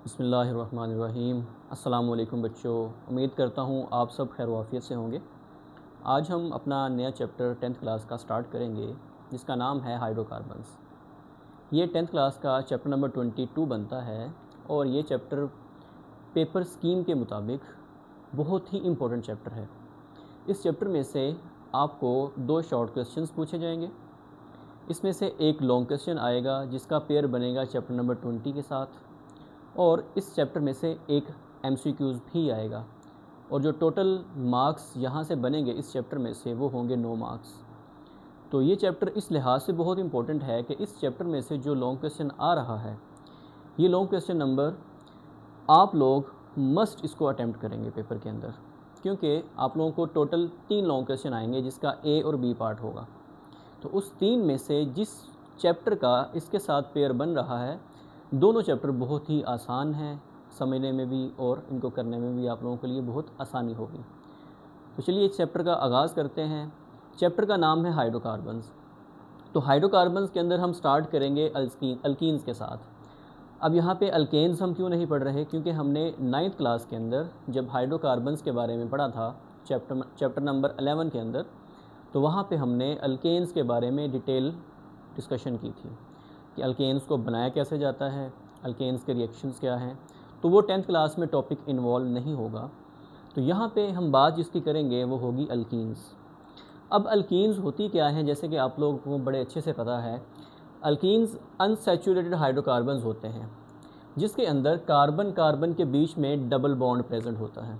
बिस्मिल्लाहिर्रहमानिर्रहीम। अस्सलाम वालेकुम बच्चों, उम्मीद करता हूँ आप सब खैर वाफियत से होंगे। आज हम अपना नया चैप्टर 10th क्लास का स्टार्ट करेंगे जिसका नाम है हाइड्रोकार्बन्स। ये 10th क्लास का चैप्टर नंबर 22 बनता है और ये चैप्टर पेपर स्कीम के मुताबिक बहुत ही इम्पोर्टेंट चैप्टर है। इस चैप्टर में से आपको 2 शॉर्ट क्वेश्चंस पूछे जाएंगे। इसमें से एक लॉन्ग क्वेश्चन आएगा जिसका पेयर बनेगा चैप्टर नंबर 20 के साथ, और इस चैप्टर में से एक MCQs भी आएगा। और जो टोटल मार्क्स यहाँ से बनेंगे इस चैप्टर में से वो होंगे 9 मार्क्स। तो ये चैप्टर इस लिहाज से बहुत इंपॉर्टेंट है कि इस चैप्टर में से जो लॉन्ग क्वेश्चन आ रहा है, ये लॉन्ग क्वेश्चन नंबर आप लोग मस्ट इसको अटैम्प्ट करेंगे पेपर के अंदर, क्योंकि आप लोगों को टोटल 3 लॉन्ग क्वेश्चन आएंगे जिसका A और B पार्ट होगा। तो उस 3 में से जिस चैप्टर का इसके साथ पेयर बन रहा है, दोनों चैप्टर बहुत ही आसान हैं समझने में भी और इनको करने में भी आप लोगों के लिए बहुत आसानी होगी। तो चलिए इस चैप्टर का आगाज़ करते हैं। चैप्टर का नाम है हाइड्रोकार्बन्स। तो हाइड्रोकार्बन्स के अंदर हम स्टार्ट करेंगे अल्कीन्स के साथ। अब यहाँ पे अल्केन्स हम क्यों नहीं पढ़ रहे, क्योंकि हमने 9th क्लास के अंदर जब हाइड्रोकार्बन्स के बारे में पढ़ा था चैप्टर नंबर 11 के अंदर, तो वहाँ पे हमने अल्केन्स के बारे में डिटेल डिस्कशन की थी कि अल्केन्स को बनाया कैसे जाता है, अल्केन्स के रिएक्शंस क्या हैं। तो वो 10th क्लास में टॉपिक इन्वॉल्व नहीं होगा। तो यहाँ पे हम बात जिसकी करेंगे वो होगी अल्कीन्स। अब अल्कीन्स होती क्या हैं, जैसे कि आप लोगों को बड़े अच्छे से पता है, अल्कीन्स अनसैचुरेटेड हाइड्रोकार्बन्स होते हैं जिसके अंदर कार्बन कार्बन के बीच में डबल बॉन्ड प्रेजेंट होता है।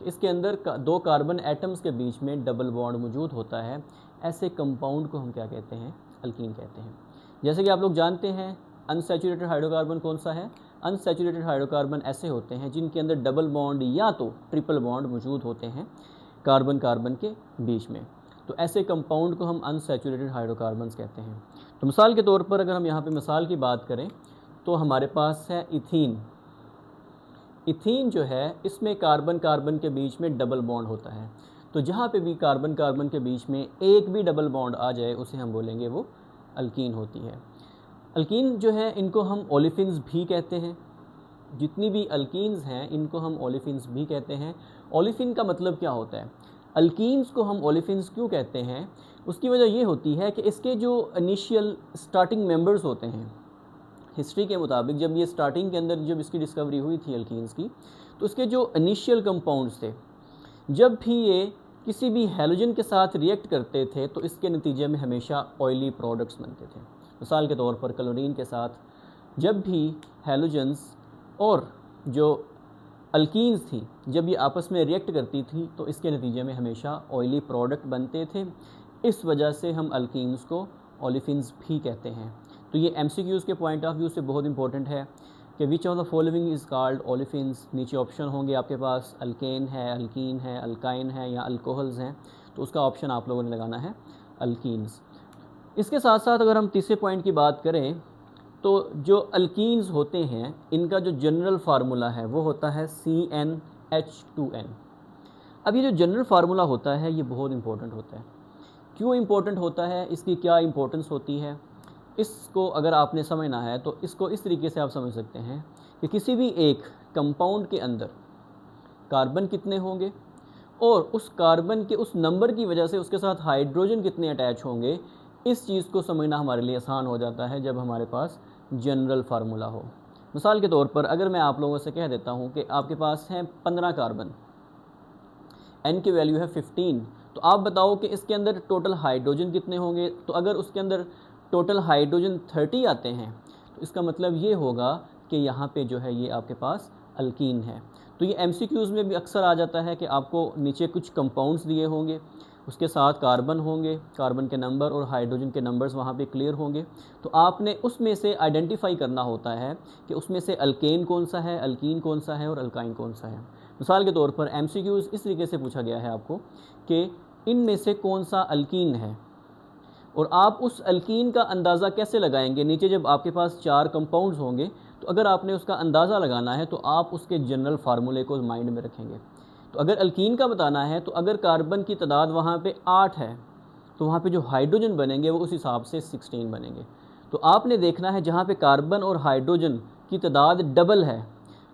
इसके अंदर 2 कार्बन एटम्स के बीच में डबल बॉन्ड मौजूद होता है। ऐसे कंपाउंड को हम क्या कहते हैं, अल्कीन कहते हैं। जैसे कि आप लोग जानते हैं अनसैचुरेटेड हाइड्रोकार्बन कौन सा है। अनसैचुरेटेड हाइड्रोकार्बन ऐसे होते हैं जिनके अंदर डबल बॉन्ड या तो ट्रिपल बॉन्ड मौजूद होते हैं कार्बन कार्बन के बीच में। तो ऐसे कंपाउंड को हम अनसैचुरेटेड हाइड्रोकार्बन्स कहते हैं। तो मिसाल के तौर पर अगर हम यहाँ पे मिसाल की बात करें तो हमारे पास है इथीन। इथीन जो है इसमें कार्बन कार्बन के बीच में डबल बॉन्ड होता है। तो जहाँ पे भी कार्बन कार्बन के बीच में एक भी डबल बॉन्ड आ जाए उसे हम बोलेंगे वो अल्कीन होती है। अल्कीन जो है इनको हम ओलेफिन्स भी कहते हैं। जितनी भी अल्कीन्स हैं इनको हम ओलेफिन्स भी कहते हैं। ओलेफिन का मतलब क्या होता है, अल्कीन्स को हम ओलेफिन्स क्यों कहते हैं, उसकी वजह ये होती है कि इसके जो इनिशियल स्टार्टिंग मेंबर्स होते हैं, हिस्ट्री के मुताबिक जब ये स्टार्टिंग के अंदर जब इसकी डिस्कवरी हुई थी अल्कीन्स की, तो उसके जो इनिशियल कंपाउंड्स थे, जब भी ये किसी भी हैलोजन के साथ रिएक्ट करते थे तो इसके नतीजे में हमेशा ऑयली प्रोडक्ट्स बनते थे। मिसाल के तौर पर क्लोरीन के साथ जब भी हैलोजन्स और जो अल्कीन्स थी जब ये आपस में रिएक्ट करती थी तो इसके नतीजे में हमेशा ऑयली प्रोडक्ट बनते थे। इस वजह से हम अल्कीन्स को ओलेफिन्स भी कहते हैं। तो ये MCQs के पॉइंट ऑफ व्यू से बहुत इंपॉर्टेंट है कि which of the following is called olefins. नीचे ऑप्शन होंगे आपके पास, अल्केन है, अल्कीन है, अल्काइन है या अल्कोहल्स हैं, तो उसका ऑप्शन आप लोगों ने लगाना है अल्कीन्स। इसके साथ साथ अगर हम तीसरे पॉइंट की बात करें तो जो अल्कीन्स होते हैं इनका जो जनरल फार्मूला है वो होता है CnH2n। अब ये जो जनरल फार्मूला होता है ये बहुत इंपॉर्टेंट होता है। क्यों इंपॉर्टेंट होता है, इसकी क्या इंपॉर्टेंस होती है, इसको अगर आपने समझना है तो इसको इस तरीके से आप समझ सकते हैं कि किसी भी एक कंपाउंड के अंदर कार्बन कितने होंगे और उस कार्बन के उस नंबर की वजह से उसके साथ हाइड्रोजन कितने अटैच होंगे, इस चीज़ को समझना हमारे लिए आसान हो जाता है जब हमारे पास जनरल फार्मूला हो। मिसाल के तौर पर अगर मैं आप लोगों से कह देता हूँ कि आपके पास हैं 15 कार्बन, N की वैल्यू है 15, तो आप बताओ कि इसके अंदर टोटल हाइड्रोजन कितने होंगे। तो अगर उसके अंदर टोटल हाइड्रोजन 30 आते हैं तो इसका मतलब ये होगा कि यहाँ पे जो है ये आपके पास अल्कीन है। तो ये MCQs में भी अक्सर आ जाता है कि आपको नीचे कुछ कंपाउंड्स दिए होंगे, उसके साथ कार्बन होंगे, कार्बन के नंबर और हाइड्रोजन के नंबर्स वहाँ पे क्लियर होंगे। तो आपने उसमें से आइडेंटिफाई करना होता है कि उसमें से अल्केन कौन सा है, अल्कीन कौन सा है और अल्काइन कौन सा है। मिसाल के तौर पर MCQs इस तरीके से पूछा गया है आपको कि इनमें से कौन सा अल्कीन है, और आप उस अल्कीन का अंदाज़ा कैसे लगाएंगे। नीचे जब आपके पास 4 कंपाउंड्स होंगे तो अगर आपने उसका अंदाज़ा लगाना है तो आप उसके जनरल फार्मूले को माइंड में रखेंगे। तो अगर अल्कीन का बताना है तो अगर कार्बन की तादाद वहाँ पे 8 है तो वहाँ पे जो हाइड्रोजन बनेंगे वो उस हिसाब से 16 बनेंगे। तो आपने देखना है जहाँ पे कार्बन और हाइड्रोजन की तादाद डबल है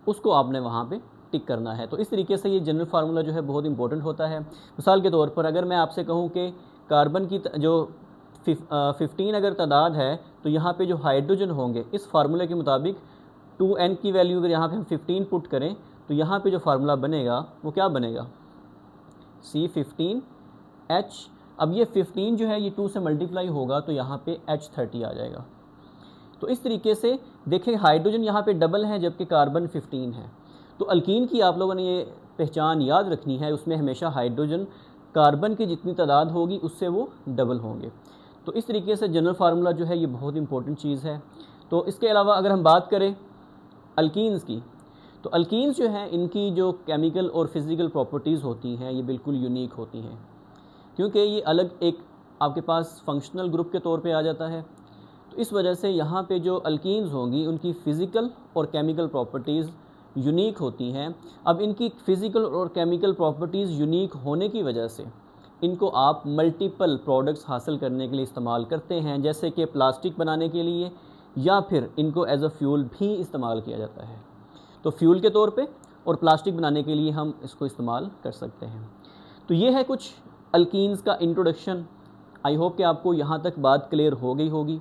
उसको आपने वहाँ पे टिक करना है। तो इस तरीके से ये जनरल फार्मूला जो है बहुत इंपॉर्टेंट होता है। मिसाल के तौर पर अगर मैं आपसे कहूँ कि कार्बन की जो 15 अगर तादाद है तो यहाँ पे जो हाइड्रोजन होंगे इस फार्मूले के मुताबिक 2n की वैल्यू अगर यहाँ पे हम 15 पुट करें तो यहाँ पे जो फार्मूला बनेगा वो क्या बनेगा, C15H। अब ये 15 जो है ये 2 से मल्टीप्लाई होगा तो यहाँ पे H30 आ जाएगा। तो इस तरीके से देखें हाइड्रोजन यहाँ पे डबल है जबकि कार्बन 15 है। तो अल्कीन की आप लोगों ने ये पहचान याद रखनी है, उसमें हमेशा हाइड्रोजन कार्बन की जितनी तादाद होगी उससे वो डबल होंगे। तो इस तरीके से जनरल फार्मूला जो है ये बहुत इंपॉर्टेंट चीज़ है। तो इसके अलावा अगर हम बात करें अल्कीन्स की, तो अल्कीन्स जो हैं इनकी जो केमिकल और फिज़िकल प्रॉपर्टीज़ होती हैं ये बिल्कुल यूनिक होती हैं, क्योंकि ये अलग एक आपके पास फंक्शनल ग्रुप के तौर पे आ जाता है। तो इस वजह से यहाँ पे जो अल्कीन्स होंगी उनकी फ़िज़िकल और केमिकल प्रॉपर्टीज़ यूनिक होती हैं। अब इनकी फ़िज़िकल और केमिकल प्रॉपर्टीज़ यूनिक होने की वजह से इनको आप मल्टीपल प्रोडक्ट्स हासिल करने के लिए इस्तेमाल करते हैं, जैसे कि प्लास्टिक बनाने के लिए, या फिर इनको एज अ फ्यूल भी इस्तेमाल किया जाता है। तो फ्यूल के तौर पे और प्लास्टिक बनाने के लिए हम इसको इस्तेमाल कर सकते हैं। तो ये है कुछ अल्कीन्स का इंट्रोडक्शन। आई होप कि आपको यहाँ तक बात क्लियर हो गई होगी।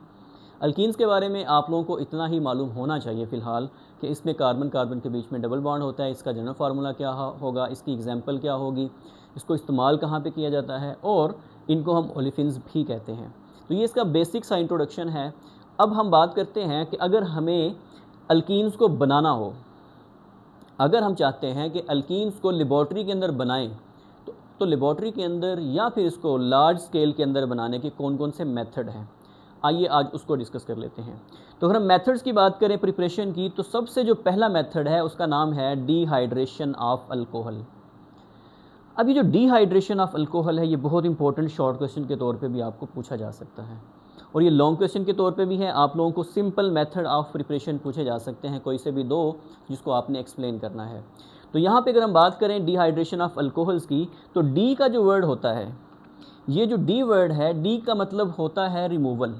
अल्कीन्स के बारे में आप लोगों को इतना ही मालूम होना चाहिए फ़िलहाल कि इसमें कार्बन कार्बन के बीच में डबल बॉन्ड होता है, इसका जनरल फार्मूला क्या होगा, इसकी एग्जांपल क्या होगी, इसको इस्तेमाल कहाँ पे किया जाता है, और इनको हम ओलेफिन्स भी कहते हैं। तो ये इसका बेसिक सा इंट्रोडक्शन है। अब हम बात करते हैं कि अगर हमें अल्कीन्स को बनाना हो, अगर हम चाहते हैं कि अल्कीन्स को लेबॉर्ट्री के अंदर बनाएं तो लेबॉर्ट्री के अंदर या फिर इसको लार्ज स्केल के अंदर बनाने के कौन कौन से मेथड हैं, आइए आज उसको डिस्कस कर लेते हैं। तो अगर हम मेथड्स की बात करें प्रिपरेशन की, तो सबसे जो पहला मेथड है उसका नाम है डिहाइड्रेशन ऑफ अल्कोहल। अब ये जो डिहाइड्रेशन ऑफ अल्कोहल है ये बहुत इंपॉर्टेंट शॉर्ट क्वेश्चन के तौर पे भी आपको पूछा जा सकता है, और ये लॉन्ग क्वेश्चन के तौर पे भी है। आप लोगों को सिंपल मेथड ऑफ प्रिपरेशन पूछे जा सकते हैं, कोई से भी दो जिसको आपने एक्सप्लेन करना है। तो यहाँ पे अगर हम बात करें डिहाइड्रेशन ऑफ अल्कोहल्स की, तो डी का जो वर्ड होता है, ये जो डी वर्ड है, डी का मतलब होता है रिमूवल।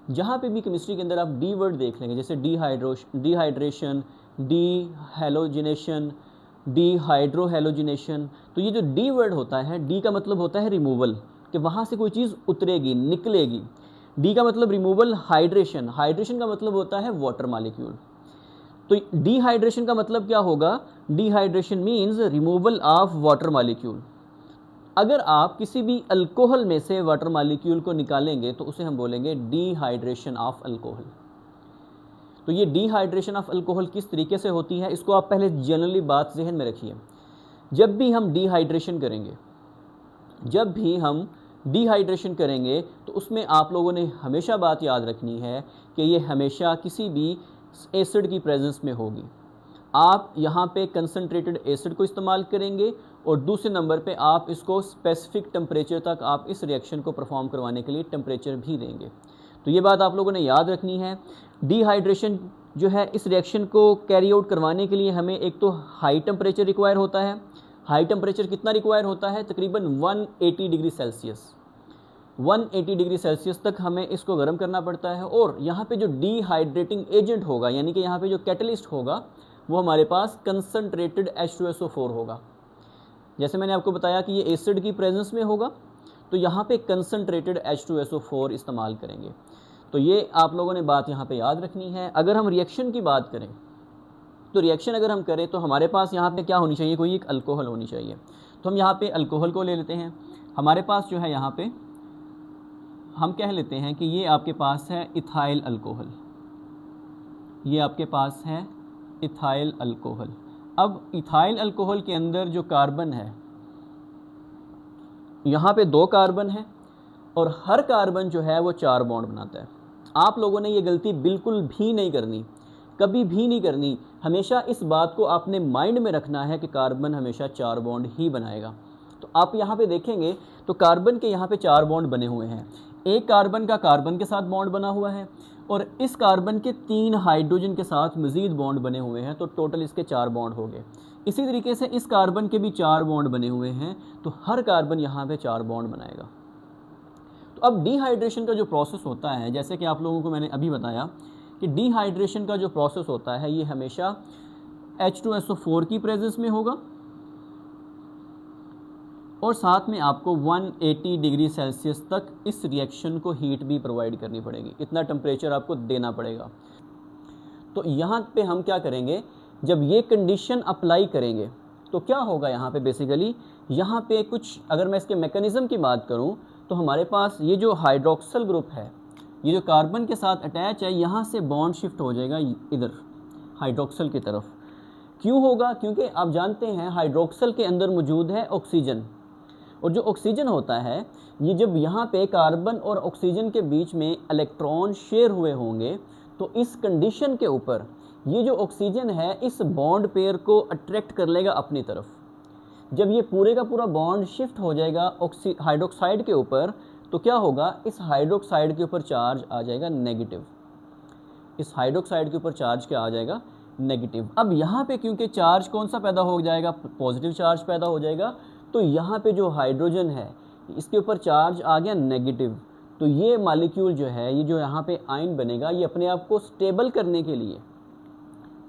जहाँ पे भी केमिस्ट्री के अंदर आप डी वर्ड देख लेंगे, जैसे डिहाइड्रेशन, डी हेलोजिनेशन, डिहाइड्रोहेलोजिनेशन, तो ये जो डी वर्ड होता है, डी का मतलब होता है रिमूवल, कि वहाँ से कोई चीज़ उतरेगी, निकलेगी। डी का मतलब रिमूवल। हाइड्रेशन, हाइड्रेशन का मतलब होता है वाटर मॉलिक्यूल। तो डिहाइड्रेशन का मतलब क्या होगा, dehydration means removal of water molecule. अगर आप किसी भी अल्कोहल में से वाटर मॉलिक्यूल को निकालेंगे तो उसे हम बोलेंगे डिहाइड्रेशन ऑफ अल्कोहल। तो ये डिहाइड्रेशन ऑफ अल्कोहल किस तरीके से होती है, इसको आप पहले जनरली बात जहन में रखिए। जब भी हम डिहाइड्रेशन करेंगे, तो उसमें आप लोगों ने हमेशा बात याद रखनी है कि ये हमेशा किसी भी एसिड की प्रेजेंस में होगी। आप यहाँ पे कंसनट्रेटेड एसिड को इस्तेमाल करेंगे, और दूसरे नंबर पे आप इसको स्पेसिफिक टेम्परेचर तक आप इस रिएक्शन को परफॉर्म करवाने के लिए टेम्परेचर भी देंगे। तो ये बात आप लोगों ने याद रखनी है। डिहाइड्रेशन जो है, इस रिएक्शन को कैरी आउट करवाने के लिए हमें एक तो हाई टेम्परेचर रिक्वायर होता है। हाई टेम्परेचर कितना रिक्वायर होता है, तकरीबन 180 डिग्री सेल्सियस। 180 डिग्री सेल्सियस तक हमें इसको गर्म करना पड़ता है। और यहाँ पे जो डिहाइड्रेटिंग एजेंट होगा, यानी कि यहाँ पे जो कैटलिस्ट होगा, वो हमारे पास कंसनट्रेटेड H2SO4 होगा। जैसे मैंने आपको बताया कि ये एसिड की प्रेजेंस में होगा, तो यहाँ पे कंसनट्रेटेड H2SO4 इस्तेमाल करेंगे। तो ये आप लोगों ने बात यहाँ पे याद रखनी है। अगर हम रिएक्शन की बात करें, तो रिएक्शन अगर हम करें तो हमारे पास यहाँ पे क्या होनी चाहिए, कोई एक अल्कोहल होनी चाहिए। तो हम यहाँ पे अल्कोहल को ले लेते हैं। हमारे पास जो है यहाँ पे हम कह लेते हैं कि ये आपके पास है इथाइल अल्कोहल, ये आपके पास है इथाइल अल्कोहल। अब इथाइल अल्कोहल के अंदर जो कार्बन है, यहाँ पे 2 कार्बन है, और हर कार्बन जो है वो 4 बॉन्ड बनाता है। आप लोगों ने ये गलती बिल्कुल भी नहीं करनी, कभी भी नहीं करनी। हमेशा इस बात को आपने माइंड में रखना है कि कार्बन हमेशा 4 बॉन्ड ही बनाएगा। तो आप यहाँ पे देखेंगे तो कार्बन के यहाँ पे 4 बॉन्ड बने हुए हैं। एक कार्बन का कार्बन के साथ बॉन्ड बना हुआ है, और इस कार्बन के 3 हाइड्रोजन के साथ मज़ीद बॉन्ड बने हुए हैं, तो टोटल इसके 4 बॉन्ड हो गए। इसी तरीके से इस कार्बन के भी 4 बॉन्ड बने हुए हैं, तो हर कार्बन यहाँ पे 4 बॉन्ड बनाएगा। तो अब डिहाइड्रेशन का जो प्रोसेस होता है, जैसे कि आप लोगों को मैंने अभी बताया कि डिहाइड्रेशन का जो प्रोसेस होता है ये हमेशा H2SO4 की प्रेजेंस में होगा और साथ में आपको 180 डिग्री सेल्सियस तक इस रिएक्शन को हीट भी प्रोवाइड करनी पड़ेगी, इतना टेम्परेचर आपको देना पड़ेगा। तो यहाँ पे हम क्या करेंगे, जब ये कंडीशन अप्लाई करेंगे तो क्या होगा यहाँ पे बेसिकली, यहाँ पे कुछ अगर मैं इसके मैकेनिज़्म की बात करूँ तो हमारे पास ये जो हाइड्रोक्सल ग्रुप है, ये जो कार्बन के साथ अटैच है, यहाँ से बॉन्ड शिफ्ट हो जाएगा इधर हाइड्रोक्सल की तरफ। क्यों होगा, क्योंकि आप जानते हैं हाइड्रोक्सल के अंदर मौजूद है ऑक्सीजन, और जो ऑक्सीजन होता है ये जब यहाँ पे कार्बन और ऑक्सीजन के बीच में इलेक्ट्रॉन शेयर हुए होंगे तो इस कंडीशन के ऊपर ये जो ऑक्सीजन है इस बॉन्ड पेयर को अट्रैक्ट कर लेगा अपनी तरफ। जब ये पूरे का पूरा बॉन्ड शिफ्ट हो जाएगा हाइड्रोक्साइड के ऊपर तो क्या होगा, इस हाइड्रोक्साइड के ऊपर चार्ज आ जाएगा नेगेटिव, इस हाइड्रोक्साइड के ऊपर चार्ज क्या आ जाएगा, नेगेटिव। अब यहाँ पे क्योंकि चार्ज कौन सा पैदा हो जाएगा, पॉजिटिव चार्ज पैदा हो जाएगा, तो यहाँ पे जो हाइड्रोजन है इसके ऊपर चार्ज आ गया नेगेटिव। तो ये मॉलिक्यूल जो है, ये जो यहाँ पे आयन बनेगा, ये अपने आप को स्टेबल करने के लिए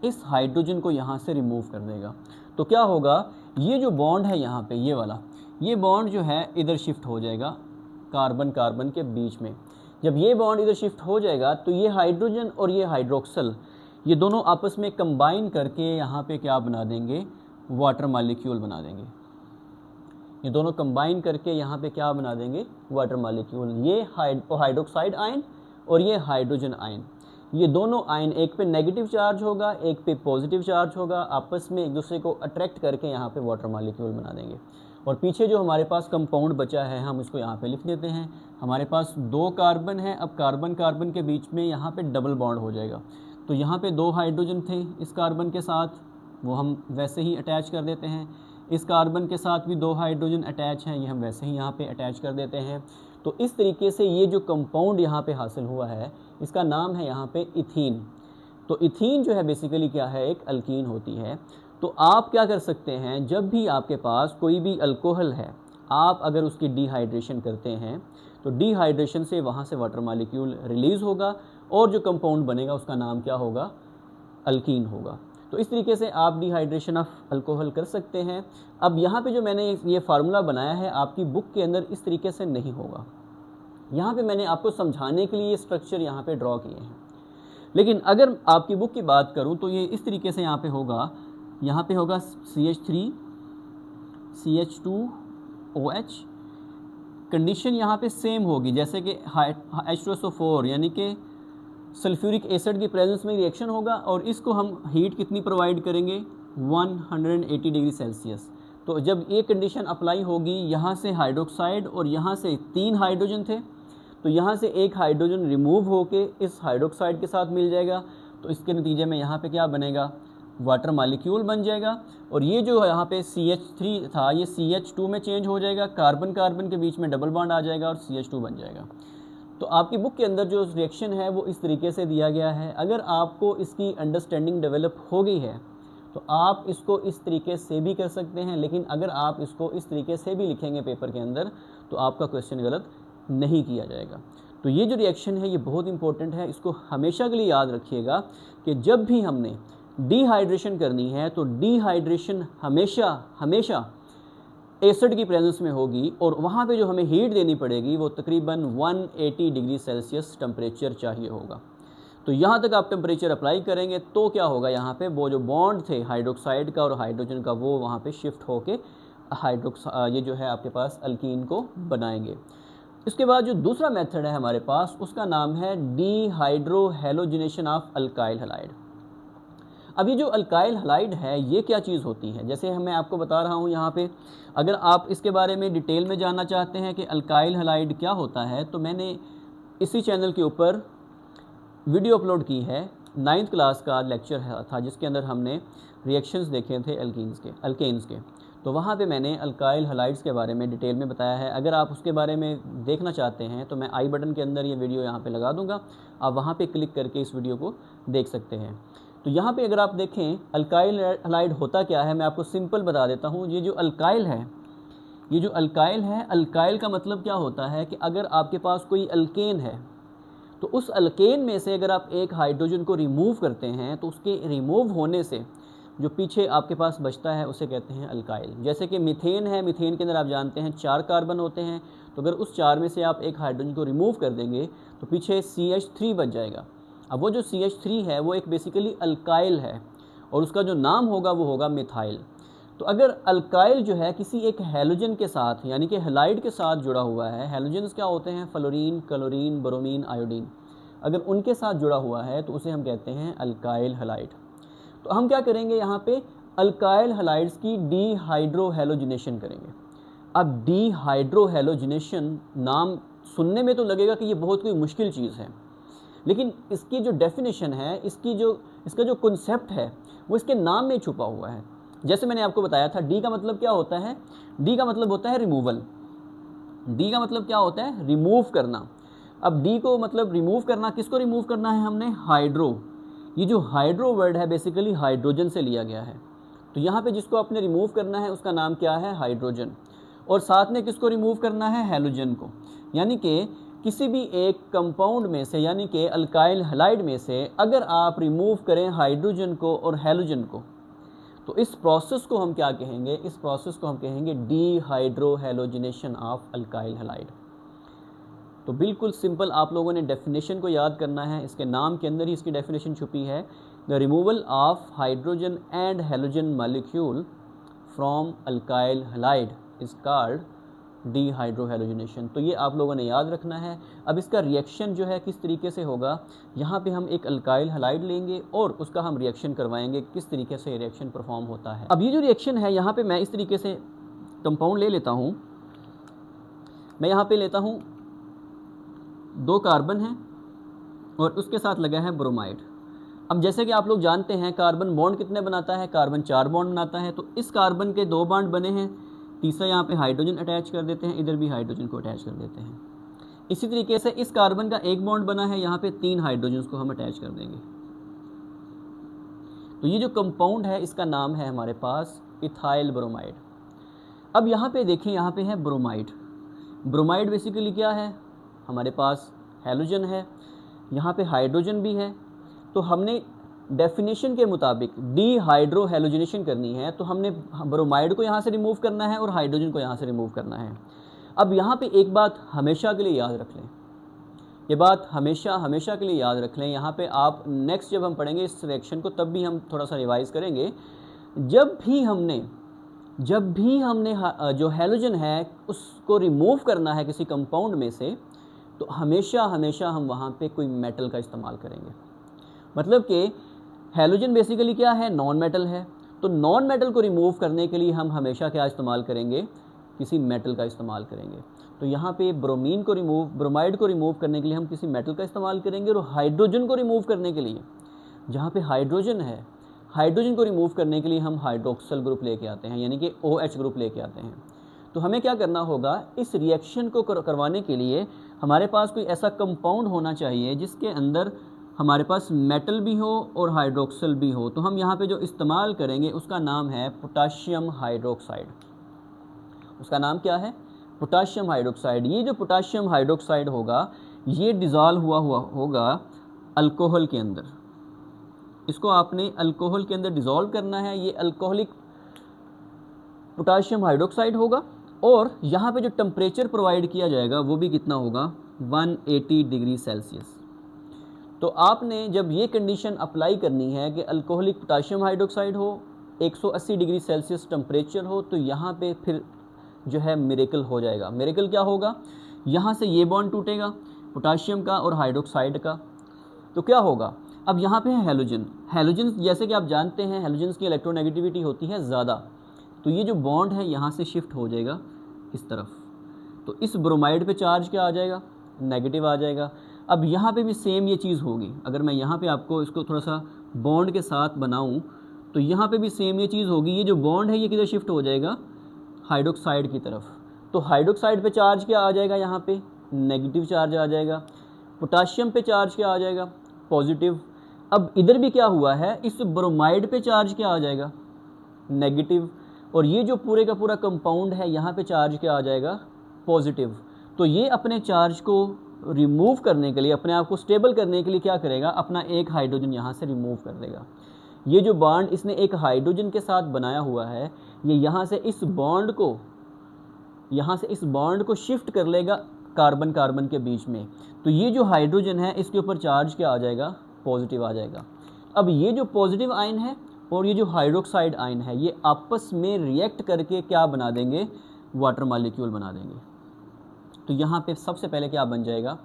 इस हाइड्रोजन को यहाँ से रिमूव कर देगा। तो क्या होगा, ये जो बॉन्ड है यहाँ पे ये वाला, ये बॉन्ड जो है इधर शिफ्ट हो जाएगा कार्बन कार्बन के बीच में। जब ये बॉन्ड इधर शिफ्ट हो जाएगा तो ये हाइड्रोजन और ये हाइड्रोक्सल ये दोनों आपस में कंबाइन करके यहाँ पे क्या बना देंगे, वाटर मॉलिक्यूल बना देंगे। ये दोनों कंबाइन करके यहाँ पे क्या बना देंगे, वाटर मॉलिक्यूल। ये हाइड्रोक्साइड आयन और ये हाइड्रोजन आयन, ये दोनों आयन एक पे नेगेटिव चार्ज होगा, एक पे पॉजिटिव चार्ज होगा, आपस में एक दूसरे को अट्रैक्ट करके यहाँ पे वाटर मॉलिक्यूल बना देंगे। और पीछे जो हमारे पास कंपाउंड बचा है हम इसको यहाँ पे लिख देते हैं। हमारे पास 2 कार्बन है, अब कार्बन कार्बन के बीच में यहाँ पे डबल बॉन्ड हो जाएगा। तो यहाँ पे 2 हाइड्रोजन थे इस कार्बन के साथ, वो हम वैसे ही अटैच कर देते हैं। इस कार्बन के साथ भी 2 हाइड्रोजन अटैच हैं, ये हम वैसे ही यहाँ पे अटैच कर देते हैं। तो इस तरीके से ये जो कंपाउंड यहाँ पे हासिल हुआ है इसका नाम है यहाँ पे इथीन। तो इथीन जो है बेसिकली क्या है, एक अल्कीन होती है। तो आप क्या कर सकते हैं, जब भी आपके पास कोई भी अल्कोहल है, आप अगर उसकी डिहाइड्रेशन करते हैं तो डिहाइड्रेशन से वहाँ से वाटर मॉलिक्यूल रिलीज़ होगा और जो कंपाउंड बनेगा उसका नाम क्या होगा, अल्कीन होगा। तो इस तरीके से आप डिहाइड्रेशन ऑफ अल्कोहल कर सकते हैं। अब यहाँ पे जो मैंने ये फार्मूला बनाया है आपकी बुक के अंदर इस तरीके से नहीं होगा, यहाँ पे मैंने आपको समझाने के लिए स्ट्रक्चर यहाँ पे ड्रॉ किए हैं। लेकिन अगर आपकी बुक की बात करूँ तो ये इस तरीके से यहाँ पे होगा, यहाँ पे होगा CH3 CH2OH। कंडीशन यहाँ पे सेम होगी जैसे कि H2SO4 यानी कि सल्फ्यूरिक एसिड की प्रेजेंस में रिएक्शन होगा और इसको हम हीट कितनी प्रोवाइड करेंगे, 180 डिग्री सेल्सियस। तो जब ये कंडीशन अप्लाई होगी, यहाँ से हाइड्रोक्साइड और यहाँ से 3 हाइड्रोजन थे, तो यहाँ से एक हाइड्रोजन रिमूव होके इस हाइड्रोक्साइड के साथ मिल जाएगा। तो इसके नतीजे में यहाँ पे क्या बनेगा, वाटर मॉलिक्यूल बन जाएगा। और ये जो यहाँ पे CH3 था ये CH2 में चेंज हो जाएगा, कार्बन कार्बन के बीच में डबल बॉन्ड आ जाएगा और CH2 बन जाएगा। तो आपकी बुक के अंदर जो रिएक्शन है वो इस तरीके से दिया गया है। अगर आपको इसकी अंडरस्टैंडिंग डेवलप हो गई है तो आप इसको इस तरीके से भी कर सकते हैं, लेकिन अगर आप इसको इस तरीके से भी लिखेंगे पेपर के अंदर तो आपका क्वेश्चन गलत नहीं किया जाएगा। तो ये जो रिएक्शन है ये बहुत इंपॉर्टेंट है, इसको हमेशा के लिए याद रखिएगा कि जब भी हमने डिहाइड्रेशन करनी है तो डिहाइड्रेशन हमेशा एसिड की प्रेजेंस में होगी और वहाँ पे जो हमें हीट देनी पड़ेगी वो तकरीबन 180 डिग्री सेल्सियस टेम्परेचर चाहिए होगा। तो यहाँ तक आप टेम्परेचर अप्लाई करेंगे तो क्या होगा, यहाँ पे वो जो बॉन्ड थे हाइड्रोक्साइड का और हाइड्रोजन का वो वहाँ पे शिफ्ट होके ये जो है आपके पास अल्कीन को बनाएंगे। इसके बाद जो दूसरा मेथड है हमारे पास उसका नाम है डिहाइड्रोहेलोजिनेशन ऑफ अल्काइल हैलाइड। अब ये जो अल्काइल हैलाइड है ये क्या चीज़ होती है, जैसे मैं आपको बता रहा हूँ यहाँ पे, अगर आप इसके बारे में डिटेल में जानना चाहते हैं कि अल्काइल हैलाइड क्या होता है तो मैंने इसी चैनल के ऊपर वीडियो अपलोड की है। 9th क्लास का लेक्चर था जिसके अंदर हमने रिएक्शंस देखे थे अल्केन्स के। तो वहाँ पे मैंने अल्काइल हैलाइड्स के बारे में डिटेल में बताया है। अगर आप उसके बारे में देखना चाहते हैं तो मैं आई बटन के अंदर ये वीडियो यहाँ पे लगा दूँगा, आप वहाँ पे क्लिक करके इस वीडियो को देख सकते हैं। तो यहाँ पे अगर आप देखें अल्काइल हैलाइड होता क्या है, मैं आपको सिंपल बता देता हूँ। ये जो अल्काइल है, ये जो अल्काइल है, अल्काइल का मतलब क्या होता है कि अगर आपके पास कोई अल्केन है तो उस अल्केन में से अगर आप एक हाइड्रोजन को रिमूव करते हैं तो उसके रिमूव होने से जो पीछे आपके पास बचता है उसे कहते हैं अल्काइल। जैसे कि मीथेन है, मीथेन के अंदर आप जानते हैं 4 कार्बन होते हैं, तो अगर उस 4 में से आप एक हाइड्रोजन को रिमूव कर देंगे तो पीछे CH3 बच जाएगा। अब वो जो CH3 है वो एक बेसिकली अल्काइल है और उसका जो नाम होगा वो होगा मिथाइल। तो अगर अल्काइल जो है किसी एक हैलोजन के साथ यानी कि हैलाइड के साथ जुड़ा हुआ है, हैलोजन्स क्या होते हैं, फ्लोरीन, क्लोरीन, ब्रोमीन, आयोडीन, अगर उनके साथ जुड़ा हुआ है तो उसे हम कहते हैं अल्काइल हैलाइड। तो हम क्या करेंगे, यहाँ पे अल्काइल हैलाइड्स की डीहाइड्रोहैलोजिनेशन करेंगे। अब डीहाइड्रोहैलोजिनेशन नाम सुनने में तो लगेगा कि ये बहुत कोई मुश्किल चीज़ है, लेकिन इसकी जो डेफिनेशन है, इसका जो कॉन्सेप्ट है वो इसके नाम में छुपा हुआ है। जैसे मैंने आपको बताया था, डी का मतलब क्या होता है, डी का मतलब होता है रिमूवल। डी का मतलब क्या होता है, रिमूव करना। अब डी को मतलब रिमूव करना, किसको रिमूव करना है हमने, हाइड्रो। ये जो हाइड्रो वर्ड है बेसिकली हाइड्रोजन से लिया गया है। तो यहाँ पे जिसको आपने रिमूव करना है उसका नाम क्या है, हाइड्रोजन। और साथ में किसको रिमूव करना है, हैलोजन को। यानी कि किसी भी एक कंपाउंड में से यानी कि अल्काइल हैलाइड में से अगर आप रिमूव करें हाइड्रोजन को और हैलोजन को तो इस प्रोसेस को हम क्या कहेंगे, इस प्रोसेस को हम कहेंगे डीहाइड्रोहैलोजिनेशन ऑफ अल्काइल हैलाइड। तो बिल्कुल सिंपल आप लोगों ने डेफिनेशन को याद करना है, इसके नाम के अंदर ही इसकी डेफिनेशन छुपी है। The removal of hydrogen and halogen molecule from alkyl halide is called dehydrohalogenation. तो ये आप लोगों ने याद रखना है। अब इसका रिएक्शन जो है किस तरीके से होगा, यहाँ पे हम एक अल्काइल हैलाइड लेंगे और उसका हम रिएक्शन करवाएंगे, किस तरीके से रिएक्शन परफॉर्म होता है। अब ये जो रिएक्शन है यहाँ पे मैं इस तरीके से कंपाउंड ले लेता हूँ। मैं यहाँ पे लेता हूँ 2 कार्बन है और उसके साथ लगा है ब्रोमाइड। अब जैसे कि आप लोग जानते हैं कार्बन बॉन्ड कितने बनाता है, कार्बन 4 बॉन्ड बनाता है। तो इस कार्बन के 2 बॉन्ड बने हैं, तीसरा यहाँ पे हाइड्रोजन अटैच कर देते हैं, इधर भी हाइड्रोजन को अटैच कर देते हैं। इसी तरीके से इस कार्बन का 1 बॉन्ड बना है, यहाँ पे 3 हाइड्रोजन को हम अटैच कर देंगे। तो ये जो कंपाउंड है इसका नाम है हमारे पास इथाइल ब्रोमाइड। अब यहाँ पे देखें, यहाँ पे है ब्रोमाइड। ब्रोमाइड बेसिकली क्या है, हमारे पास हैलोजन है, यहाँ पे हाइड्रोजन भी है। तो हमने डेफिनेशन के मुताबिक डीहाइड्रोहैलोजिनेशन करनी है, तो हमने ब्रोमाइड को यहाँ से रिमूव करना है और हाइड्रोजन को यहाँ से रिमूव करना है। अब यहाँ पे एक बात हमेशा के लिए याद रख लें, ये बात हमेशा के लिए याद रख लें। यहाँ पे आप नेक्स्ट जब हम पढ़ेंगे इस रिएक्शन को तब भी हम थोड़ा सा रिवाइज़ करेंगे। जब भी हमने जो हैलोजन है उसको रिमूव करना है किसी कंपाउंड में से, तो हमेशा हम वहाँ पे कोई मेटल का इस्तेमाल करेंगे। मतलब कि हैलोजन बेसिकली क्या है, नॉन मेटल है। तो नॉन मेटल को रिमूव करने के लिए हम हमेशा क्या इस्तेमाल करेंगे, किसी मेटल का इस्तेमाल करेंगे। तो यहाँ पे ब्रोमाइड को रिमूव करने के लिए हम किसी मेटल का इस्तेमाल करेंगे। और हाइड्रोजन को रिमूव करने के लिए, जहाँ पे हाइड्रोजन है, हाइड्रोजन को रिमूव करने के लिए हम हाइड्रोक्सल ग्रुप लेके आते हैं, यानी कि OH ग्रुप लेके आते हैं। तो हमें क्या करना होगा, इस रिएक्शन को करवाने के लिए हमारे पास कोई ऐसा कंपाउंड होना चाहिए जिसके अंदर हमारे पास मेटल भी हो और हाइड्रोक्सल भी हो। तो हम यहाँ पे जो इस्तेमाल करेंगे उसका नाम है पोटाशियम हाइड्रोक्साइड। उसका नाम क्या है, पोटाशियम हाइड्रोक्साइड। ये जो पोटाशियम हाइड्रोक्साइड होगा ये डिज़ोल्व हुआ होगा अल्कोहल के अंदर। इसको आपने अल्कोहल के अंदर डिज़ोल्व करना है। ये अल्कोहलिक पोटाशियम हाइड्रोक्साइड होगा और यहाँ पे जो टेम्परेचर प्रोवाइड किया जाएगा वो भी कितना होगा, 180 डिग्री सेल्सियस। तो आपने जब ये कंडीशन अप्लाई करनी है कि अल्कोहलिक पोटाशियम हाइड्रोक्साइड हो, 180 डिग्री सेल्सियस टेम्परेचर हो, तो यहाँ पे फिर जो है मिरेकल हो जाएगा। मिरेकल क्या होगा, यहाँ से ये बॉन्ड टूटेगा पोटाशियम का और हाइड्रोक्साइड का। तो क्या होगा, अब यहाँ पे है हैलोजन जैसे कि आप जानते हैं हैलोजन्स की इलेक्ट्रोनेगेटिविटी होती है ज़्यादा। तो ये जो बॉन्ड है यहाँ से शिफ्ट हो जाएगा इस तरफ। तो इस ब्रोमाइड पे चार्ज क्या आ जाएगा, नेगेटिव आ जाएगा। अब यहाँ पे भी सेम ये चीज़ होगी। अगर मैं यहाँ पे आपको इसको थोड़ा सा बॉन्ड के साथ बनाऊँ तो यहाँ पे भी सेम ये चीज़ होगी। ये जो बॉन्ड है ये किधर शिफ्ट हो जाएगा, हाइड्रोक्साइड की तरफ। तो हाइड्रोक्साइड पे चार्ज क्या आ जाएगा, यहाँ पे नेगेटिव चार्ज आ जाएगा। पोटाशियम पे चार्ज क्या आ जाएगा, पॉजिटिव। अब इधर भी क्या हुआ है, इस ब्रोमाइड पे चार्ज क्या आ जाएगा, नेगेटिव। और ये जो पूरे का पूरा कंपाउंड है यहाँ पे चार्ज क्या आ जाएगा, पॉजिटिव। तो ये अपने चार्ज को रिमूव करने के लिए, अपने आप को स्टेबल करने के लिए क्या करेगा, अपना एक हाइड्रोजन यहाँ से रिमूव कर देगा। ये जो बॉन्ड इसने एक हाइड्रोजन के साथ बनाया हुआ है, ये यहाँ से इस बॉन्ड को शिफ्ट कर लेगा कार्बन कार्बन के बीच में। तो ये जो हाइड्रोजन है इसके ऊपर चार्ज क्या आ जाएगा, पॉजिटिव आ जाएगा। अब ये जो पॉजिटिव आयन है और ये जो हाइड्रोक्साइड आयन है, ये आपस में रिएक्ट करके क्या बना देंगे, वाटर मॉलिक्यूल बना देंगे। तो यहाँ पे सबसे पहले क्या बन जाएगा,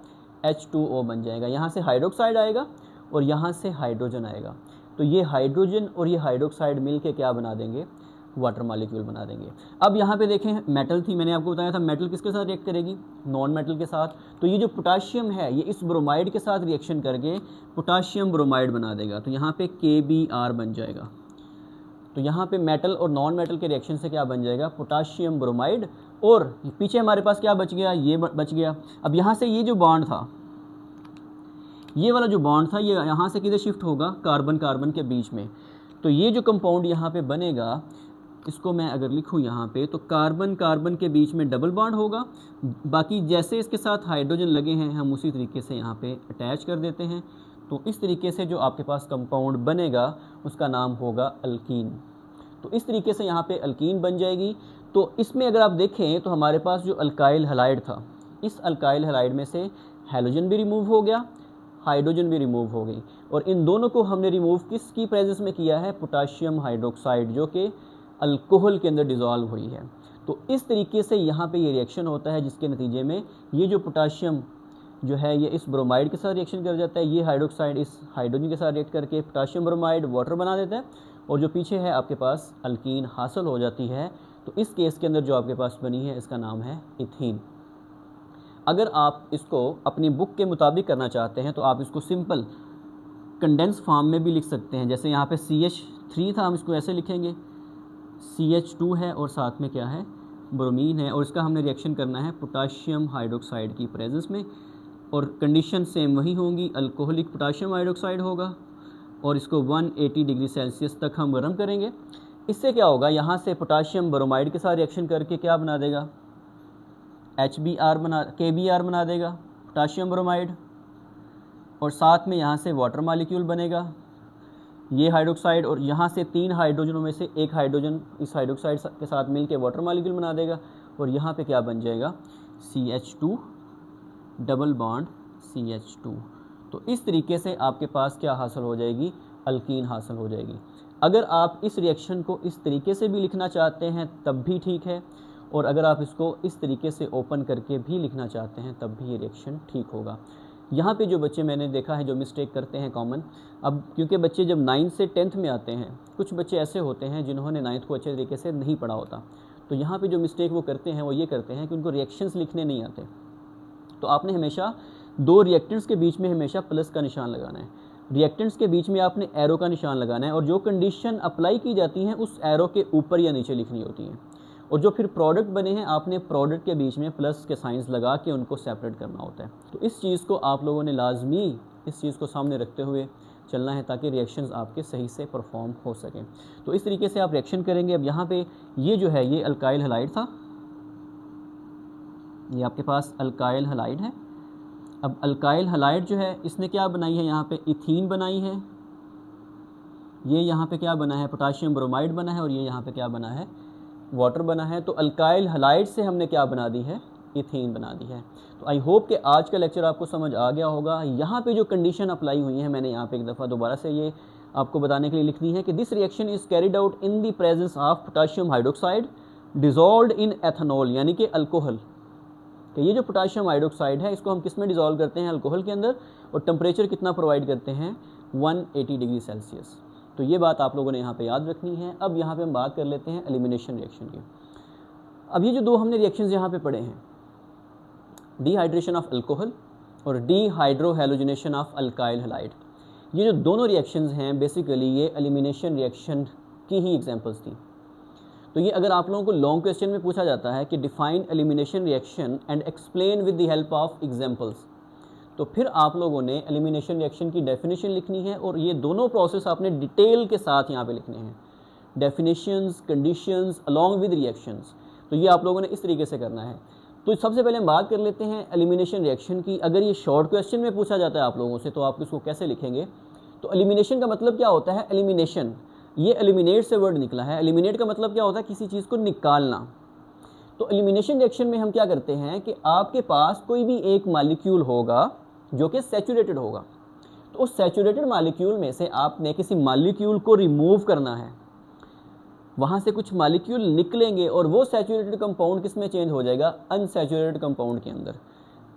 H2O बन जाएगा। यहाँ से हाइड्रोक्साइड आएगा और यहाँ से हाइड्रोजन आएगा। तो ये हाइड्रोजन और ये हाइड्रोक्साइड मिल के क्या बना देंगे, वाटर मॉलिक्यूल बना देंगे। अब यहाँ पे देखें, मेटल थी, मैंने आपको बताया था मेटल किसके साथ रिएक्ट करेगी, नॉन मेटल के साथ। तो ये जो पोटाशियम है ये इस ब्रोमाइड के साथ रिएक्शन करके पोटाशियम ब्रोमाइड बना देगा। तो यहाँ पे KBr बन जाएगा। तो यहाँ पे मेटल और नॉन मेटल के रिएक्शन से क्या बन जाएगा, पोटाशियम ब्रोमाइड। और पीछे हमारे पास क्या बच गया, ये बच गया। अब यहाँ से ये जो बॉन्ड था, ये वाला जो बॉन्ड था, ये यहाँ से किधर शिफ्ट होगा, कार्बन कार्बन के बीच में। तो ये जो कंपाउंड यहाँ पे बनेगा, इसको मैं अगर लिखूँ यहाँ पे, तो कार्बन कार्बन के बीच में डबल बॉन्ड होगा। बाकी जैसे इसके साथ हाइड्रोजन लगे हैं हम उसी तरीके से यहाँ पे अटैच कर देते हैं। तो इस तरीके से जो आपके पास कंपाउंड बनेगा उसका नाम होगा अल्कीन। तो इस तरीके से यहाँ पे अल्कीन बन जाएगी। तो इसमें अगर आप देखें तो हमारे पास जो अल्काइल हैलाइड था, इस अल्काइल हैलाइड में से हैलोजन भी रिमूव हो गया, हाइड्रोजन भी रिमूव हो गई। और इन दोनों को हमने रिमूव किसकी प्रेजेंस में किया है, पोटाशियम हाइड्रोक्साइड, जो कि अल्कोहल के अंदर डिज़ोल्व हुई है। तो इस तरीके से यहाँ पे ये रिएक्शन होता है, जिसके नतीजे में ये जो पोटाशियम जो है ये इस ब्रोमाइड के साथ रिएक्शन कर जाता है, ये हाइड्रोक्साइड इस हाइड्रोजन के साथ रिएक्ट करके पोटाशियम ब्रोमाइड वाटर बना देता है, और जो पीछे है आपके पास अल्कीन हासिल हो जाती है। तो इस केस के अंदर जो आपके पास बनी है इसका नाम है इथीन। अगर आप इसको अपनी बुक के मुताबिक करना चाहते हैं तो आप इसको सिंपल कंडेंस फॉर्म में भी लिख सकते हैं। जैसे यहाँ पे CH3 था, हम इसको ऐसे लिखेंगे, CH2 है और साथ में क्या है, ब्रोमीन है, और इसका हमने रिएक्शन करना है पोटाशियम हाइड्रोक्साइड की प्रेजेंस में। और कंडीशन सेम वही होंगी, अल्कोहलिक पोटाशियम हाइड्रोक्साइड होगा और इसको 180 डिग्री सेल्सियस तक हम गर्म करेंगे। इससे क्या होगा, यहाँ से पोटाशियम ब्रोमाइड के साथ रिएक्शन करके क्या बना देगा, KBr बना देगा, पोटाशियम ब्रोमाइड, और साथ में यहाँ से वाटर मॉलिक्यूल बनेगा, ये हाइड्रोक्साइड, और यहाँ से 3 हाइड्रोजनों में से एक हाइड्रोजन इस हाइड्रोक्साइड के साथ मिलके वाटर मॉलिक्यूल बना देगा, और यहाँ पे क्या बन जाएगा, CH2 डबल बॉन्ड CH2। तो इस तरीके से आपके पास क्या हासिल हो जाएगी, अल्कीन हासिल हो जाएगी। अगर आप इस रिएक्शन को इस तरीके से भी लिखना चाहते हैं तब भी ठीक है, और अगर आप इसको इस तरीके से ओपन करके भी लिखना चाहते हैं तब भी ये रिएक्शन ठीक होगा। यहाँ पे जो बच्चे मैंने देखा है जो मिस्टेक करते हैं कॉमन, अब क्योंकि बच्चे जब 9th से 10th में आते हैं, कुछ बच्चे ऐसे होते हैं जिन्होंने 9th को अच्छे तरीके से नहीं पढ़ा होता, तो यहाँ पे जो मिस्टेक वो करते हैं वो ये करते हैं कि उनको रिएक्शंस लिखने नहीं आते। तो आपने हमेशा 2 रिएक्टेंट्स के बीच में हमेशा प्लस का निशान लगाना है, रिएक्टेंट्स के बीच में आपने एरो का निशान लगाना है, और जो कंडीशन अप्लाई की जाती हैं उस एरो के ऊपर या नीचे लिखनी होती हैं। और जो फिर प्रोडक्ट बने हैं आपने प्रोडक्ट के बीच में प्लस के साइंस लगा के उनको सेपरेट करना होता है। तो इस चीज़ को आप लोगों ने लाजमी इस चीज़ को सामने रखते हुए चलना है ताकि रिएक्शंस आपके सही से परफॉर्म हो सकें। तो इस तरीके से आप रिएक्शन करेंगे। अब यहाँ पे ये जो है ये अल्काइल हैलाइड था, ये आपके पास अल्काइल हैलाइड है। अब अल्काइल हैलाइड जो है इसने क्या बनाई है, यहाँ पे इथीन बनाई है, ये यहाँ पे क्या बना है, पोटाशियम ब्रोमाइड बना है, और ये यहाँ पे क्या बना है, वाटर बना है। तो अल्काइल हैलाइड से हमने क्या बना दी है, इथीन बना दी है। तो आई होप कि आज का लेक्चर आपको समझ आ गया होगा। यहाँ पे जो कंडीशन अप्लाई हुई है मैंने यहाँ पे एक दफ़ा दोबारा से ये आपको बताने के लिए लिखनी है कि this reaction is carried out in the presence of potassium hydroxide dissolved in ethanol, यानी कि अल्कोहल। कि ये जो पोटाशियम हाइड्रोक्साइड है इसको हम किस में डिज़ोल्व करते हैं, अल्कोहल के अंदर, और टेम्परेचर कितना प्रोवाइड करते हैं, 180 डिग्री सेल्सियस। तो ये बात आप लोगों ने यहाँ पे याद रखनी है। अब यहाँ पे हम बात कर लेते हैं एलिमिनेशन रिएक्शन की। अब ये जो 2 हमने रिएक्शंस यहाँ पे पढ़े हैं, डिहाइड्रेशन ऑफ अल्कोहल और डीहाइड्रोहेलोजिनेशन ऑफ अल्काइल हैलाइड, ये जो दोनों रिएक्शंस हैं बेसिकली ये एलिमिनेशन रिएक्शन की ही एग्जांपल्स थी। तो ये अगर आप लोगों को लॉन्ग क्वेश्चन में पूछा जाता है कि define elimination reaction and explain with the help of examples, तो फिर आप लोगों ने एलिमिनेशन रिएक्शन की डेफिनेशन लिखनी है, और ये दोनों प्रोसेस आपने डिटेल के साथ यहाँ पे लिखने हैं, definitions, conditions along with reactions. तो ये आप लोगों ने इस तरीके से करना है। तो सबसे पहले हम बात कर लेते हैं एलिमिनेशन रिएक्शन की। अगर ये शॉर्ट क्वेश्चन में पूछा जाता है आप लोगों से तो आप इसको कैसे लिखेंगे, तो एलिमिनेशन का मतलब क्या होता है, एलिमिनेशन, ये एलिमिनेट से वर्ड निकला है। एलिमिनेट का मतलब क्या होता है, किसी चीज़ को निकालना। तो एलिमिनेशन रिएक्शन में हम क्या करते हैं कि आपके पास कोई भी एक मॉलिक्यूल होगा जो कि सैचुरेटेड होगा, तो उस सैचुरेटेड मॉलिक्यूल में से आपने किसी मॉलिक्यूल को रिमूव करना है, वहाँ से कुछ मॉलिक्यूल निकलेंगे और वो सैचुरेटेड कंपाउंड किस में चेंज हो जाएगा, अनसैचुरेटेड कंपाउंड के अंदर।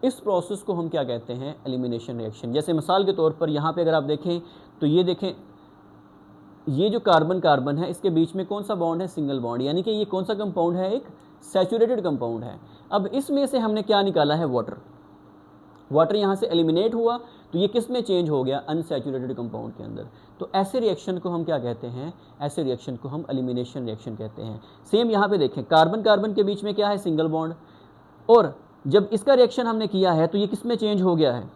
इस प्रोसेस को हम क्या कहते हैं, एलिमिनेशन रिएक्शन। जैसे मिसाल के तौर पर यहाँ पे अगर आप देखें तो ये देखें, ये जो कार्बन कार्बन है इसके बीच में कौन सा बॉन्ड है, सिंगल बॉन्ड, यानी कि ये कौन सा कंपाउंड है, एक सैचुरेटेड कंपाउंड है। अब इसमें से हमने क्या निकाला है, वाटर। वाटर यहाँ से एलिमिनेट हुआ तो ये किस में चेंज हो गया, अनसैचुरेटेड कंपाउंड के अंदर। तो ऐसे रिएक्शन को हम क्या कहते हैं, ऐसे रिएक्शन को हम एलिमिनेशन रिएक्शन कहते हैं। सेम यहाँ पे देखें, कार्बन कार्बन के बीच में क्या है, सिंगल बॉन्ड, और जब इसका रिएक्शन हमने किया है तो ये किस में चेंज हो गया है,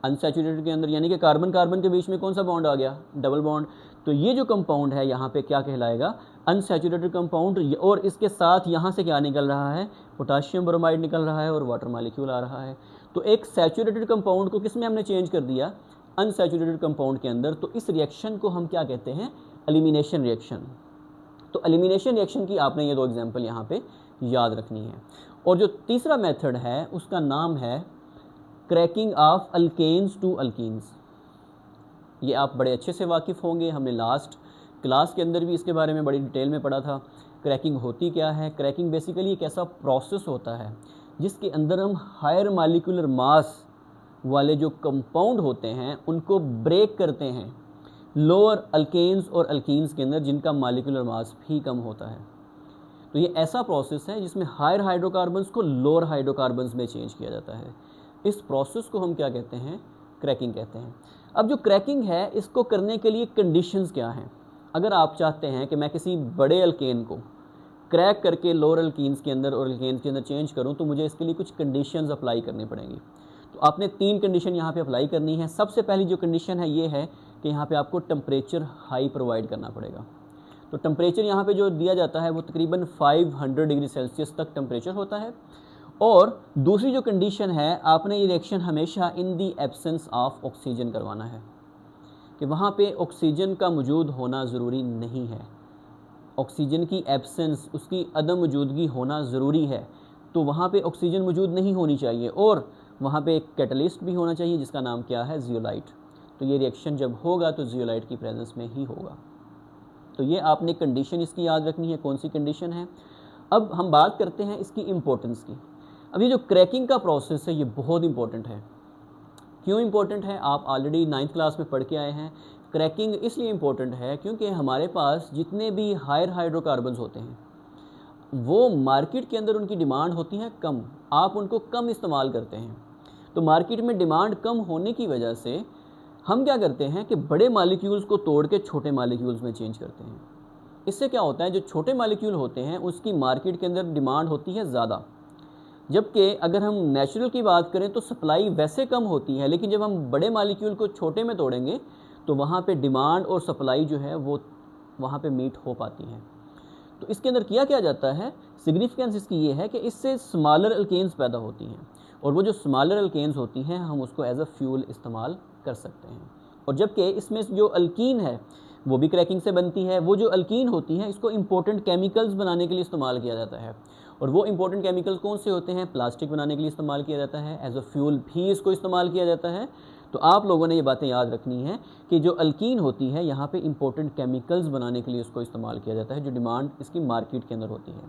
अनसैचुरेटेड के अंदर, यानी कि कार्बन कार्बन के बीच में कौन सा बॉन्ड आ गया, डबल बॉन्ड। तो ये जो कंपाउंड है यहाँ पे क्या कहलाएगा, अनसैचुरेटेड कंपाउंड। और इसके साथ यहाँ से क्या निकल रहा है, पोटाशियम ब्रोमाइड निकल रहा है और वाटर मॉलिक्यूल आ रहा है। तो एक सैचुरेटेड कंपाउंड को किस में हमने चेंज कर दिया, अनसैचुरेटेड कंपाउंड के अंदर। तो इस रिएक्शन को हम क्या कहते हैं, एलिमिनेशन रिएक्शन। तो एलिमिनेशन रिएक्शन की आपने ये दो एग्जाम्पल यहाँ पे याद रखनी है। और जो तीसरा मेथड है उसका नाम है cracking of alkanes to alkenes. ये आप बड़े अच्छे से वाकिफ़ होंगे, हमने लास्ट क्लास के अंदर भी इसके बारे में बड़ी डिटेल में पढ़ा था। क्रैकिंग होती क्या है, क्रैकिंग बेसिकली एक ऐसा प्रोसेस होता है जिसके अंदर हम हायर मॉलिक्यूलर मास वाले जो कंपाउंड होते हैं उनको ब्रेक करते हैं लोअर अल्केन्स और अल्कीन्स के अंदर जिनका मॉलिक्यूलर मास भी कम होता है। तो ये ऐसा प्रोसेस है जिसमें हायर हाइड्रोकार्बन्स को लोअर हाइड्रोकार्बन्स में चेंज किया जाता है। इस प्रोसेस को हम क्या कहते हैं, क्रैकिंग कहते हैं। अब जो क्रैकिंग है इसको करने के लिए कंडीशंस क्या हैं। अगर आप चाहते हैं कि मैं किसी बड़े अल्केन को क्रैक करके लोअर अल्कीन्स के अंदर और अल्केन्स के अंदर चेंज करूं तो मुझे इसके लिए कुछ कंडीशंस अप्लाई करनी पड़ेंगी। तो आपने 3 कंडीशन यहाँ पे अप्लाई करनी है। सबसे पहली जो कंडीशन है ये है कि यहाँ पे आपको टेम्परेचर हाई प्रोवाइड करना पड़ेगा। तो टेम्परेचर यहाँ पे जो दिया जाता है वो तकरीबन 500 डिग्री सेल्सियस तक टेम्परेचर होता है। और दूसरी जो कंडीशन है, आपने ये रिएक्शन हमेशा इन दी एब्सेंस ऑफ ऑक्सीजन करवाना है, कि वहाँ पे ऑक्सीजन का मौजूद होना ज़रूरी नहीं है। ऑक्सीजन की एब्सेंस, उसकी अदम मौजूदगी होना ज़रूरी है। तो वहाँ पे ऑक्सीजन मौजूद नहीं होनी चाहिए और वहाँ पे एक कैटलिस्ट भी होना चाहिए जिसका नाम क्या है, जियोलाइट। तो ये रिएक्शन जब होगा तो जियोलाइट की प्रेजेंस में ही होगा। तो ये आपने कंडीशन इसकी याद रखनी है, कौन सी कंडीशन है। अब हम बात करते हैं इसकी इम्पोर्टेंस की। अब ये जो क्रैकिंग का प्रोसेस है ये बहुत इंपॉर्टेंट है। क्यों इंपॉर्टेंट है, आप ऑलरेडी 9th क्लास में पढ़ के आए हैं। क्रैकिंग इसलिए इंपॉर्टेंट है क्योंकि हमारे पास जितने भी हायर हाइड्रोकार्बन्स होते हैं वो मार्केट के अंदर उनकी डिमांड होती है कम, आप उनको कम इस्तेमाल करते हैं। तो मार्केट में डिमांड कम होने की वजह से हम क्या करते हैं कि बड़े मालिक्यूल्स को तोड़ के छोटे मालिक्यूल्स में चेंज करते हैं। इससे क्या होता है, जो छोटे मालिक्यूल होते हैं उसकी मार्केट के अंदर डिमांड होती है ज़्यादा, जबकि अगर हम नेचुरल की बात करें तो सप्लाई वैसे कम होती है, लेकिन जब हम बड़े मालिक्यूल को छोटे में तोड़ेंगे तो वहाँ पे डिमांड और सप्लाई जो है वो वहाँ पे मीट हो पाती है। तो इसके अंदर क्या जाता है, सिग्निफिकेंस इसकी ये है कि इससे स्मॉलर अल्केन्स पैदा होती हैं और वो जो स्मॉलर अल्केन्स होती हैं हम उसको एज अ फ्यूल इस्तेमाल कर सकते हैं। और जबकि इसमें जो अल्कीन है वो भी क्रैकिंग से बनती है। वो जो अल्कीन होती हैं इसको इंपॉर्टेंट केमिकल्स बनाने के लिए इस्तेमाल किया जाता है। और वो इंपॉर्टेंट केमिकल्स कौन से होते हैं, प्लास्टिक बनाने के लिए इस्तेमाल किया जाता है, एज अ फ्यूल भी इसको इस्तेमाल किया जाता है। तो आप लोगों ने ये बातें याद रखनी है कि जो अल्कीन होती है यहाँ पे इंपॉर्टेंट केमिकल्स बनाने के लिए उसको इस्तेमाल किया जाता है, जो डिमांड इसकी मार्केट के अंदर होती है।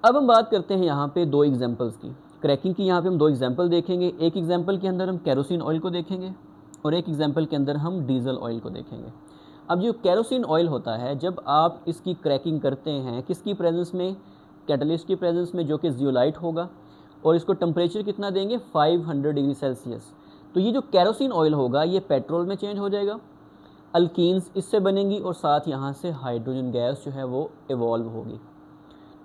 अब हम बात करते हैं यहाँ पे 2 एग्जाम्पल्स की क्रैकिंग की। यहाँ पे हम 2 एग्जाम्पल देखेंगे। एक एग्जाम्पल के अंदर हम केरोसिन ऑयल को देखेंगे और एक एग्जाम्पल के अंदर हम डीजल ऑयल को देखेंगे। अब जो केरोसिन ऑयल होता है जब आप इसकी क्रैकिंग करते हैं किसकी प्रेजेंस में, कैटलिस्ट की प्रेजेंस में, जो कि जियोलाइट होगा, और इसको टेम्परेचर कितना देंगे, 500 डिग्री सेल्सियस। तो ये जो केरोसिन ऑयल होगा ये पेट्रोल में चेंज हो जाएगा, अल्कीन्स इससे बनेंगी और साथ यहाँ से हाइड्रोजन गैस जो है वो इवॉल्व होगी।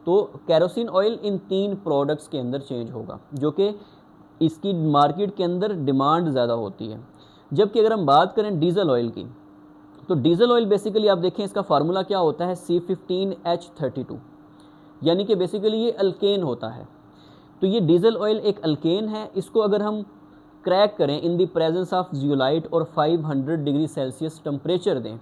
तो केरोसिन ऑयल इन 3 प्रोडक्ट्स के अंदर चेंज होगा जो कि इसकी मार्केट के अंदर डिमांड ज़्यादा होती है। जबकि अगर हम बात करें डीजल ऑयल की, तो डीजल ऑयल बेसिकली आप देखें इसका फार्मूला क्या होता है, C15H32, यानी कि बेसिकली ये अल्केन होता है। तो ये डीजल ऑयल एक अल्केन है। इसको अगर हम क्रैक करें in the presence of zeolite और 500 डिग्री सेल्सियस टेम्परेचर दें,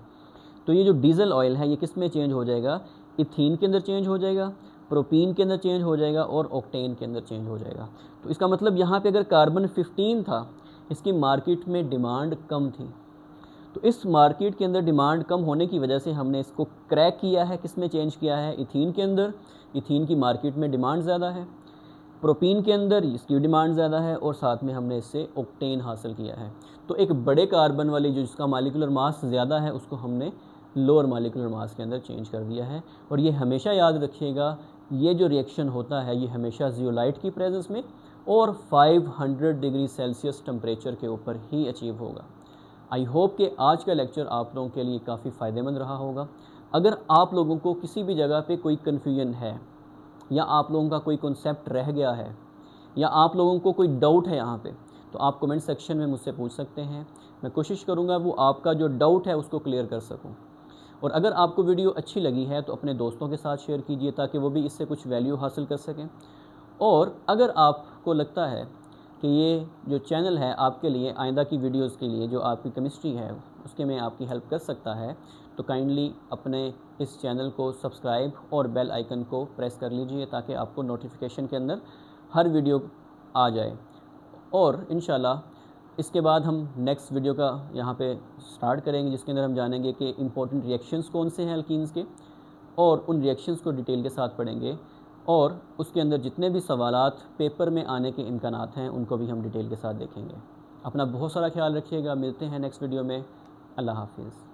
तो ये जो डीजल ऑयल है ये किस में चेंज हो जाएगा, इथीन के अंदर चेंज हो जाएगा, प्रोपीन के अंदर चेंज हो जाएगा और ऑक्टेन के अंदर चेंज हो जाएगा। तो इसका मतलब यहाँ पे अगर कार्बन 15 था, इसकी मार्केट में डिमांड कम थी, तो इस मार्केट के अंदर डिमांड कम होने की वजह से हमने इसको क्रैक किया है, किस में चेंज किया है, इथीन के अंदर। इथीन की मार्केट में डिमांड ज़्यादा है, प्रोपीन के अंदर इसकी डिमांड ज़्यादा है और साथ में हमने इससे ऑक्टेन हासिल किया है। तो एक बड़े कार्बन वाली जो जिसका मॉलिक्यूलर मास ज़्यादा है उसको हमने लोअर मॉलिक्यूलर मास के अंदर चेंज कर दिया है। और ये हमेशा याद रखिएगा, ये जो रिएक्शन होता है ये हमेशा जियोलाइट की प्रेजेंस में और 500 डिग्री सेल्सियस टेम्परेचर के ऊपर ही अचीव होगा। आई होप कि आज का लेक्चर आप लोगों के लिए काफ़ी फ़ायदेमंद रहा होगा। अगर आप लोगों को किसी भी जगह पे कोई कन्फ्यूजन है या आप लोगों का कोई कॉन्सेप्ट रह गया है या आप लोगों को कोई डाउट है यहाँ पे, तो आप कमेंट सेक्शन में मुझसे पूछ सकते हैं। मैं कोशिश करूँगा वो आपका जो डाउट है उसको क्लियर कर सकूँ। और अगर आपको वीडियो अच्छी लगी है तो अपने दोस्तों के साथ शेयर कीजिए ताकि वो भी इससे कुछ वैल्यू हासिल कर सकें। और अगर आपको लगता है कि ये जो चैनल है आपके लिए आइंदा की वीडियोस के लिए जो आपकी केमिस्ट्री है उसके में आपकी हेल्प कर सकता है, तो काइंडली अपने इस चैनल को सब्सक्राइब और बेल आइकन को प्रेस कर लीजिए ताकि आपको नोटिफिकेशन के अंदर हर वीडियो आ जाए। और इंशाल्लाह इसके बाद हम नेक्स्ट वीडियो का यहाँ पे स्टार्ट करेंगे जिसके अंदर हम जानेंगे कि इम्पोर्टेंट रिएक्शंस कौन से हैं अल्कीन्स के, और उन रिएक्शंस को डिटेल के साथ पढ़ेंगे और उसके अंदर जितने भी सवालात पेपर में आने के इम्कानात हैं उनको भी हम डिटेल के साथ देखेंगे। अपना बहुत सारा ख्याल रखिएगा, मिलते हैं नेक्स्ट वीडियो में। अल्लाह हाफिज़।